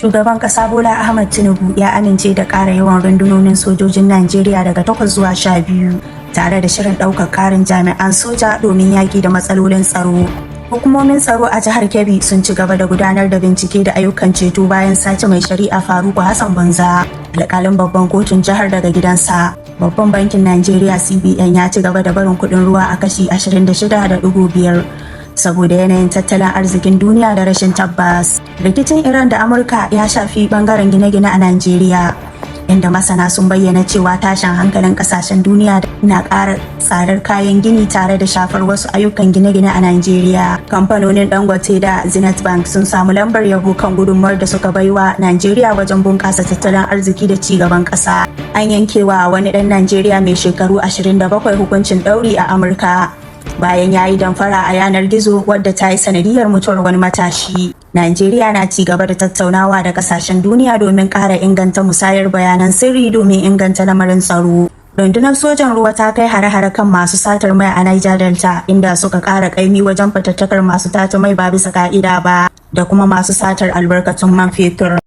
Shugaban ƙasa Bola Ahmed Tinubu ya amince da ƙara yawan rundunonin sojojin Najeriya daga 8 zuwa 12, tare da shirin ɗaukar ƙarin jami'an soja domin yaƙi da matsalolin tsaro. Hukumomin tsaro a jihar Kebbi sun ci gaba da gudanar da bincike da ayyukan ceto bayan sace mai shari'a Faru Banza, alƙalin babban kotun jihar daga gidansa. Babban bankin Najeriya CBN ya ci gaba da barin kuɗin ruwa a kashi 26.5. saboda yanayin tattalin arzikin duniya da rashin tabbas. Rikicin Iran da Amurka ya shafi bangaren gine-gine a Najeriya, inda masana sun bayyana cewa tashin hankalin kasashen duniya na ƙara tsadar kayan gini tare da shafar wasu ayyukan gine-gine a Najeriya. Kamfanonin Dangote da Zenith Bank sun samu lambar yabo kan gudunmawar da suka baiwa Najeriya wajen bunƙasa tattalin arziki da ci gaban ƙasa. An yankewa wani ɗan Najeriya mai shekaru 27 hukuncin ɗauri a Amurka, bayan ya yi damfara a yanar gizo wadda ta yi sanadiyar mutuwar wani matashi. Najeriya na ci gaba da tattaunawa da kasashen duniya domin ƙara inganta musayar bayanan sirri domin inganta lamarin tsaro. Rundunar sojan ruwa ta kai hare-hare kan masu satar mai a Niger Delta, inda suka ƙara ƙaimi wajen fatattakar masu tata mai ba bisa ka'ida ba da kuma masu satar albarkatun man fetur.